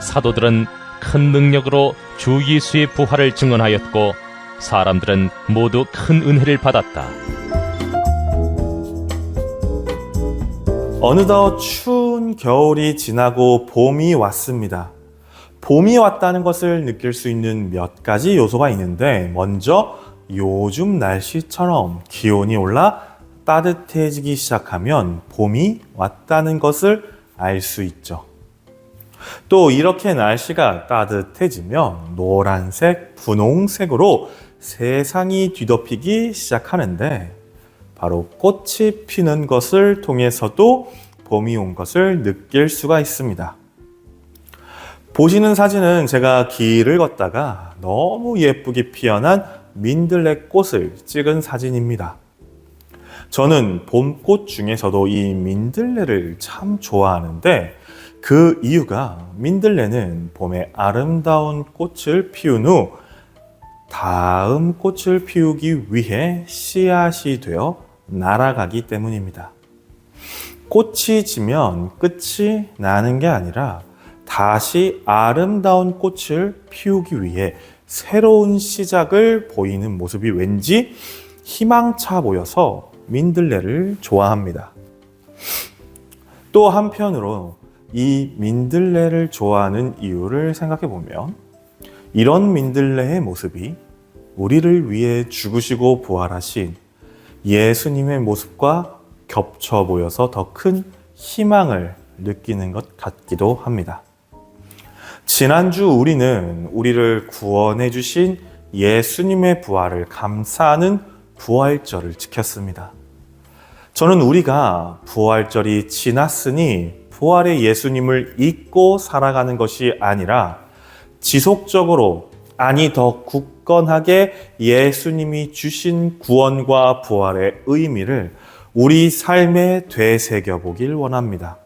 사도들은 큰 능력으로 주 예수의 부활을 증언하였고 사람들은 모두 큰 은혜를 받았다. 어느덧 추운 겨울이 지나고 봄이 왔습니다. 봄이 왔다는 것을 느낄 수 있는 몇 가지 요소가 있는데, 먼저 요즘 날씨처럼 기온이 올라 따뜻해지기 시작하면 봄이 왔다는 것을 알 수 있죠. 또 이렇게 날씨가 따뜻해지면 노란색, 분홍색으로 세상이 뒤덮이기 시작하는데, 바로 꽃이 피는 것을 통해서도 봄이 온 것을 느낄 수가 있습니다. 보시는 사진은 제가 길을 걷다가 너무 예쁘게 피어난 민들레 꽃을 찍은 사진입니다. 저는 봄꽃 중에서도 이 민들레를 참 좋아하는데, 그 이유가 민들레는 봄에 아름다운 꽃을 피운 후 다음 꽃을 피우기 위해 씨앗이 되어 날아가기 때문입니다. 꽃이 지면 끝이 나는 게 아니라 다시 아름다운 꽃을 피우기 위해 새로운 시작을 보이는 모습이 왠지 희망차 보여서 민들레를 좋아합니다. 또 한편으로 이 민들레를 좋아하는 이유를 생각해 보면, 이런 민들레의 모습이 우리를 위해 죽으시고 부활하신 예수님의 모습과 겹쳐 보여서 더 큰 희망을 느끼는 것 같기도 합니다. 지난주 우리는 우리를 구원해 주신 예수님의 부활을 감사하는 부활절을 지켰습니다. 저는 우리가 부활절이 지났으니 부활의 예수님을 잊고 살아가는 것이 아니라 지속적으로, 아니 더 굳건하게 예수님이 주신 구원과 부활의 의미를 우리 삶에 되새겨 보길 원합니다.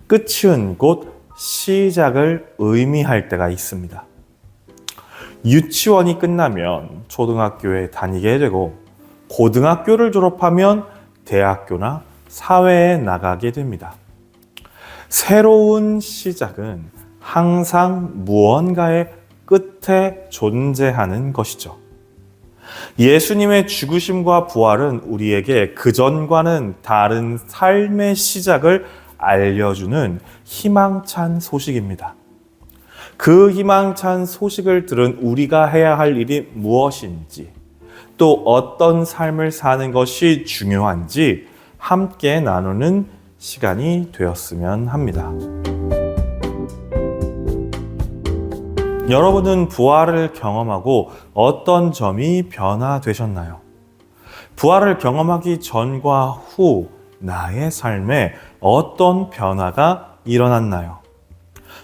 끝은 곧 시작을 의미할 때가 있습니다. 유치원이 끝나면 초등학교에 다니게 되고, 고등학교를 졸업하면 대학교나 사회에 나가게 됩니다. 새로운 시작은 항상 무언가의 끝에 존재하는 것이죠. 예수님의 죽으심과 부활은 우리에게 그전과는 다른 삶의 시작을 알려주는 희망찬 소식입니다. 그 희망찬 소식을 들은 우리가 해야 할 일이 무엇인지, 또 어떤 삶을 사는 것이 중요한지 함께 나누는 시간이 되었으면 합니다. 여러분은 부활을 경험하고 어떤 점이 변화되셨나요? 부활을 경험하기 전과 후 나의 삶에 어떤 변화가 일어났나요?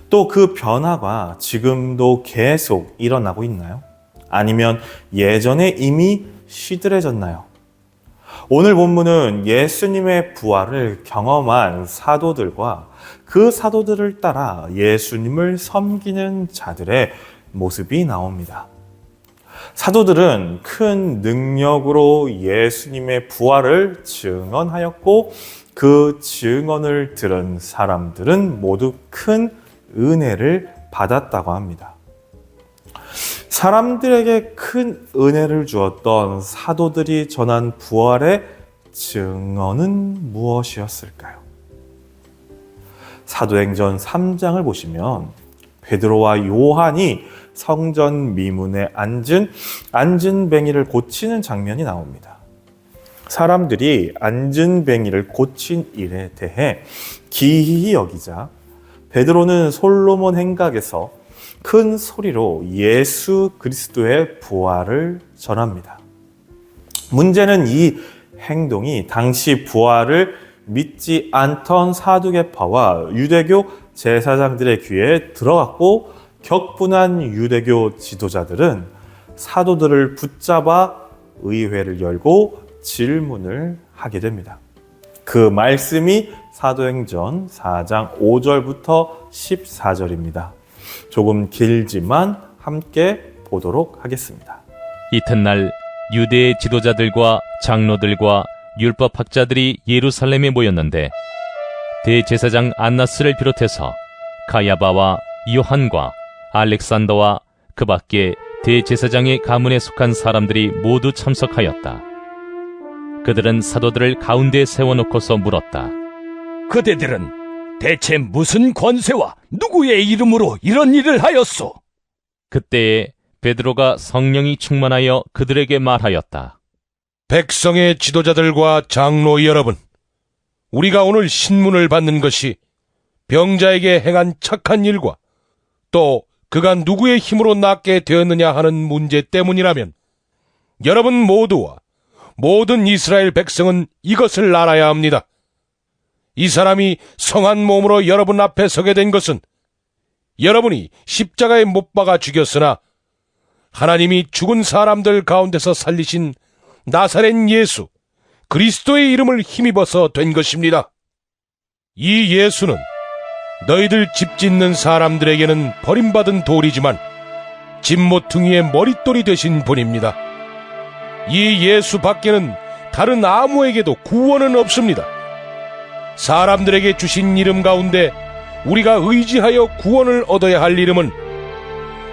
또 그 변화가 지금도 계속 일어나고 있나요? 아니면 예전에 이미 시들해졌나요? 오늘 본문은 예수님의 부활을 경험한 사도들과 그 사도들을 따라 예수님을 섬기는 자들의 모습이 나옵니다. 사도들은 큰 능력으로 예수님의 부활을 증언하였고, 그 증언을 들은 사람들은 모두 큰 은혜를 받았다고 합니다. 사람들에게 큰 은혜를 주었던 사도들이 전한 부활의 증언은 무엇이었을까요? 사도행전 3장을 보시면 베드로와 요한이 성전 미문에 앉은 안진뱅이를 고치는 장면이 나옵니다. 사람들이 안진뱅이를 고친 일에 대해 기이히 여기자 베드로는 솔로몬 행각에서 큰 소리로 예수 그리스도의 부활을 전합니다. 문제는 이 행동이 당시 부활을 믿지 않던 사두개파와 유대교 제사장들의 귀에 들어갔고, 격분한 유대교 지도자들은 사도들을 붙잡아 의회를 열고 질문을 하게 됩니다. 그 말씀이 사도행전 4장 5절부터 14절입니다. 조금 길지만 함께 보도록 하겠습니다. 이튿날 유대의 지도자들과 장로들과 율법학자들이 예루살렘에 모였는데 대제사장 안나스를 비롯해서 가야바와 요한과 알렉산더와 그 밖에 대제사장의 가문에 속한 사람들이 모두 참석하였다. 그들은 사도들을 가운데 세워놓고서 물었다. 그대들은 대체 무슨 권세와 누구의 이름으로 이런 일을 하였소? 그때에 베드로가 성령이 충만하여 그들에게 말하였다. 백성의 지도자들과 장로 여러분, 우리가 오늘 신문을 받는 것이 병자에게 행한 착한 일과 또 그가 누구의 힘으로 낫게 되었느냐 하는 문제 때문이라면 여러분 모두와 모든 이스라엘 백성은 이것을 알아야 합니다. 이 사람이 성한 몸으로 여러분 앞에 서게 된 것은 여러분이 십자가에 못 박아 죽였으나 하나님이 죽은 사람들 가운데서 살리신 나사렛 예수 그리스도의 이름을 힘입어서 된 것입니다. 이 예수는 너희들 집 짓는 사람들에게는 버림받은 돌이지만 집 모퉁이의 머릿돌이 되신 분입니다. 이 예수 밖에는 다른 아무에게도 구원은 없습니다. 사람들에게 주신 이름 가운데 우리가 의지하여 구원을 얻어야 할 이름은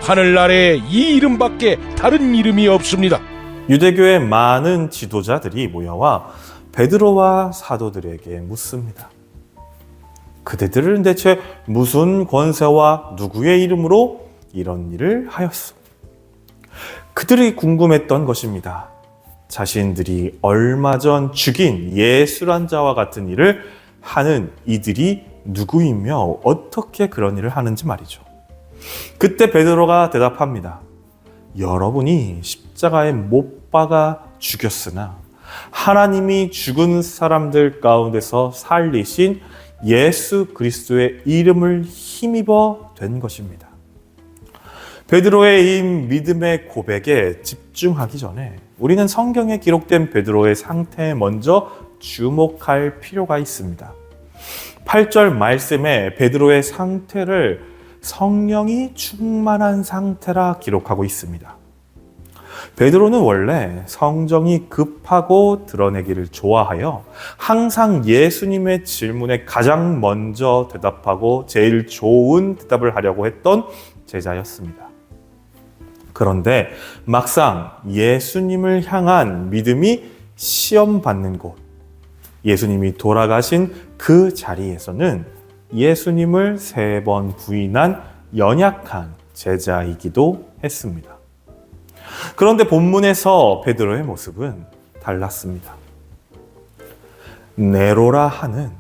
하늘 아래에 이 이름밖에 다른 이름이 없습니다. 유대교의 많은 지도자들이 모여와 베드로와 사도들에게 묻습니다. 그대들은 대체 무슨 권세와 누구의 이름으로 이런 일을 하였소? 그들이 궁금했던 것입니다. 자신들이 얼마 전 죽인 예수란 자와 같은 일을 하는 이들이 누구이며 어떻게 그런 일을 하는지 말이죠. 그때 베드로가 대답합니다. 여러분이 십자가에 못 박아 죽였으나 하나님이 죽은 사람들 가운데서 살리신 예수 그리스도의 이름을 힘입어 된 것입니다. 베드로의 이 믿음의 고백에 집중하기 전에 우리는 성경에 기록된 베드로의 상태에 먼저 주목할 필요가 있습니다. 8절 말씀에 베드로의 상태를 성령이 충만한 상태라 기록하고 있습니다. 베드로는 원래 성정이 급하고 드러내기를 좋아하여 항상 예수님의 질문에 가장 먼저 대답하고 제일 좋은 대답을 하려고 했던 제자였습니다. 그런데 막상 예수님을 향한 믿음이 시험받는 곳, 예수님이 돌아가신 그 자리에서는 예수님을 3번 부인한 연약한 제자이기도 했습니다. 그런데 본문에서 베드로의 모습은 달랐습니다. 네로라 하는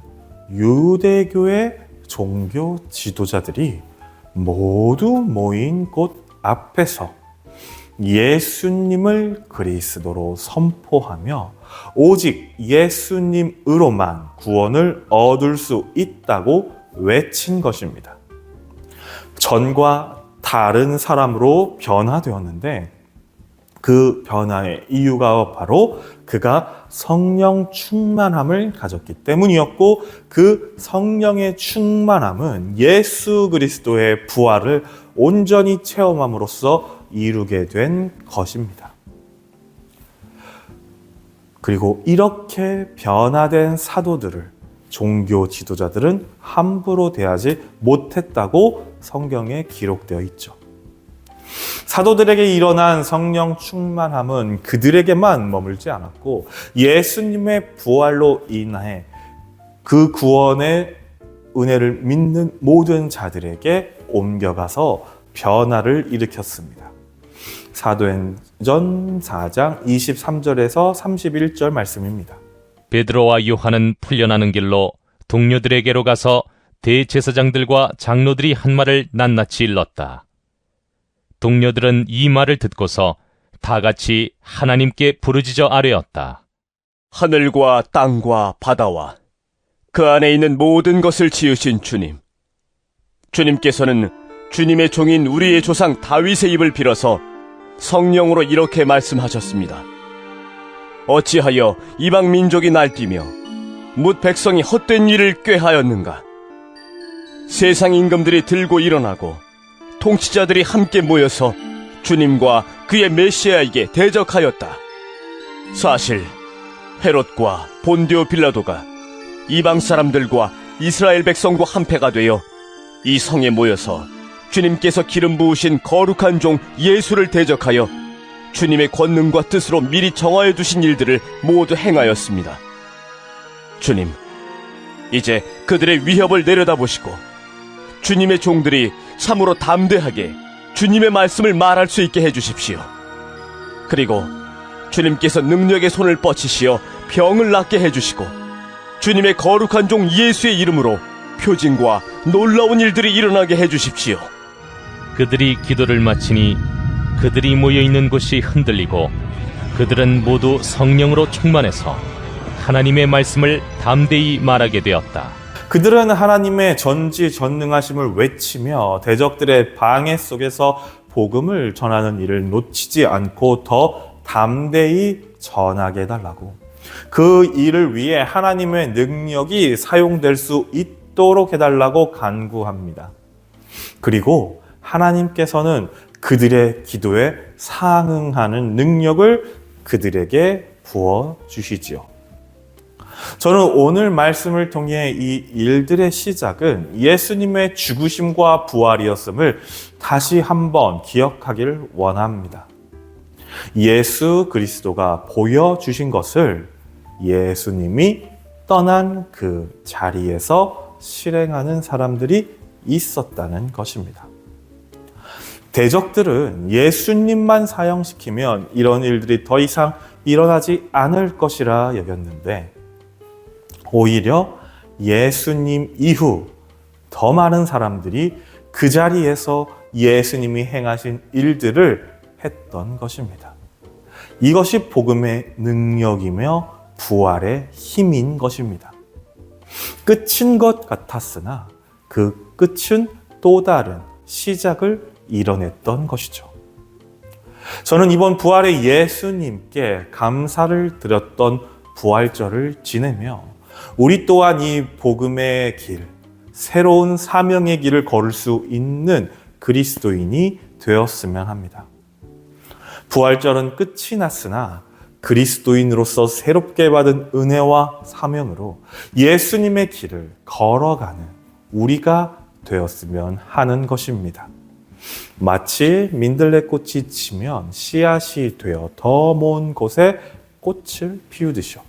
유대교의 종교 지도자들이 모두 모인 곳 앞에서 예수님을 그리스도로 선포하며 오직 예수님으로만 구원을 얻을 수 있다고 외친 것입니다. 전과 다른 사람으로 변화되었는데 그 변화의 이유가 바로 그가 성령 충만함을 가졌기 때문이었고 그 성령의 충만함은 예수 그리스도의 부활을 온전히 체험함으로써 이루게 된 것입니다. 그리고 이렇게 변화된 사도들을 종교 지도자들은 함부로 대하지 못했다고 성경에 기록되어 있죠. 사도들에게 일어난 성령 충만함은 그들에게만 머물지 않았고 예수님의 부활로 인해 그 구원의 은혜를 믿는 모든 자들에게 옮겨가서 변화를 일으켰습니다. 사도행전 4장 23절에서 31절 말씀입니다. 베드로와 요한은 풀려나는 길로 동료들에게로 가서 대제사장들과 장로들이 한 말을 낱낱이 일렀다. 동료들은 이 말을 듣고서 다 같이 하나님께 부르짖어 아뢰었다. 하늘과 땅과 바다와 그 안에 있는 모든 것을 지으신 주님, 주님께서는 주님의 종인 우리의 조상 다윗의 입을 빌어서 성령으로 이렇게 말씀하셨습니다. 어찌하여 이방 민족이 날뛰며 뭇 백성이 헛된 일을 꾀하였는가? 세상 임금들이 들고 일어나고 통치자들이 함께 모여서 주님과 그의 메시아에게 대적하였다. 사실 헤롯과 본디오 빌라도가 이방 사람들과 이스라엘 백성과 한패가 되어 이 성에 모여서 주님께서 기름 부으신 거룩한 종 예수를 대적하여 주님의 권능과 뜻으로 미리 정하여 두신 일들을 모두 행하였습니다. 주님, 이제 그들의 위협을 내려다보시고 주님의 종들이 참으로 담대하게 주님의 말씀을 말할 수 있게 해주십시오. 그리고 주님께서 능력의 손을 뻗치시어 병을 낫게 해주시고 주님의 거룩한 종 예수의 이름으로 표징과 놀라운 일들이 일어나게 해주십시오. 그들이 기도를 마치니 그들이 모여있는 곳이 흔들리고 그들은 모두 성령으로 충만해서 하나님의 말씀을 담대히 말하게 되었다. 그들은 하나님의 전지전능하심을 외치며 대적들의 방해 속에서 복음을 전하는 일을 놓치지 않고 더 담대히 전하게 해달라고, 그 일을 위해 하나님의 능력이 사용될 수 있도록 해달라고 간구합니다. 그리고 하나님께서는 그들의 기도에 상응하는 능력을 그들에게 부어주시지요. 저는 오늘 말씀을 통해 이 일들의 시작은 예수님의 죽으심과 부활이었음을 다시 한번 기억하기를 원합니다. 예수 그리스도가 보여주신 것을 예수님이 떠난 그 자리에서 실행하는 사람들이 있었다는 것입니다. 대적들은 예수님만 사형시키면 이런 일들이 더 이상 일어나지 않을 것이라 여겼는데, 오히려 예수님 이후 더 많은 사람들이 그 자리에서 예수님이 행하신 일들을 했던 것입니다. 이것이 복음의 능력이며 부활의 힘인 것입니다. 끝인 것 같았으나 그 끝은 또 다른 시작을 이뤄냈던 것이죠. 저는 이번 부활의 예수님께 감사를 드렸던 부활절을 지내며 우리 또한 이 복음의 길, 새로운 사명의 길을 걸을 수 있는 그리스도인이 되었으면 합니다. 부활절은 끝이 났으나 그리스도인으로서 새롭게 받은 은혜와 사명으로 예수님의 길을 걸어가는 우리가 되었으면 하는 것입니다. 마치 민들레꽃이 지면 씨앗이 되어 더 먼 곳에 꽃을 피우듯이요.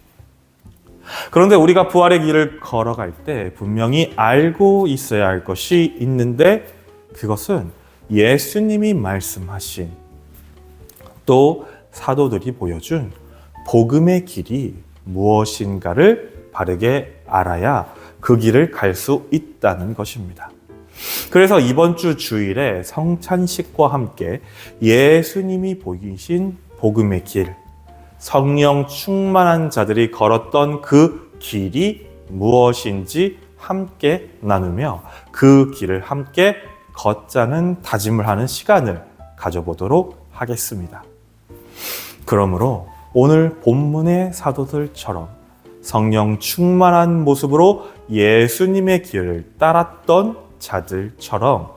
그런데 우리가 부활의 길을 걸어갈 때 분명히 알고 있어야 할 것이 있는데, 그것은 예수님이 말씀하신, 또 사도들이 보여준 복음의 길이 무엇인가를 바르게 알아야 그 길을 갈 수 있다는 것입니다. 그래서 이번 주 주일에 성찬식과 함께 예수님이 보이신 복음의 길, 성령 충만한 자들이 걸었던 그 길이 무엇인지 함께 나누며 그 길을 함께 걷자는 다짐을 하는 시간을 가져보도록 하겠습니다. 그러므로 오늘 본문의 사도들처럼 성령 충만한 모습으로 예수님의 길을 따랐던 자들처럼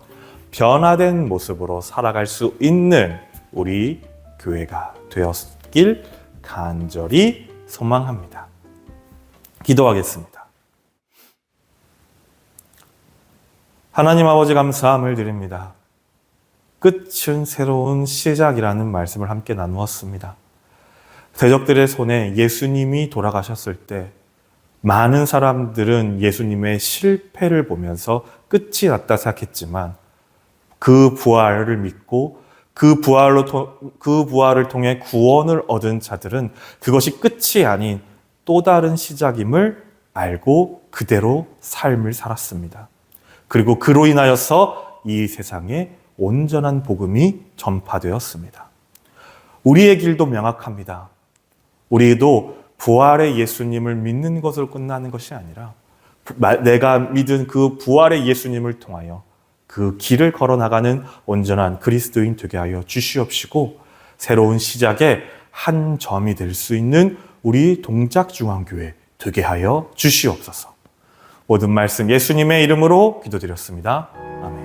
변화된 모습으로 살아갈 수 있는 우리 교회가 되었길 간절히 소망합니다. 기도하겠습니다. 하나님 아버지, 감사함을 드립니다. 끝은 새로운 시작이라는 말씀을 함께 나누었습니다. 대적들의 손에 예수님이 돌아가셨을 때 많은 사람들은 예수님의 실패를 보면서 끝이 났다 생각했지만, 그 부활을 믿고 그 부활을 통해 구원을 얻은 자들은 그것이 끝이 아닌 또 다른 시작임을 알고 그대로 삶을 살았습니다. 그리고 그로 인하여서 이 세상에 온전한 복음이 전파되었습니다. 우리의 길도 명확합니다. 우리도 부활의 예수님을 믿는 것으로 끝나는 것이 아니라 내가 믿은 그 부활의 예수님을 통하여 그 길을 걸어나가는 온전한 그리스도인 되게 하여 주시옵시고, 새로운 시작의 한 점이 될 수 있는 우리 동작중앙교회 되게 하여 주시옵소서. 모든 말씀 예수님의 이름으로 기도드렸습니다. 아멘.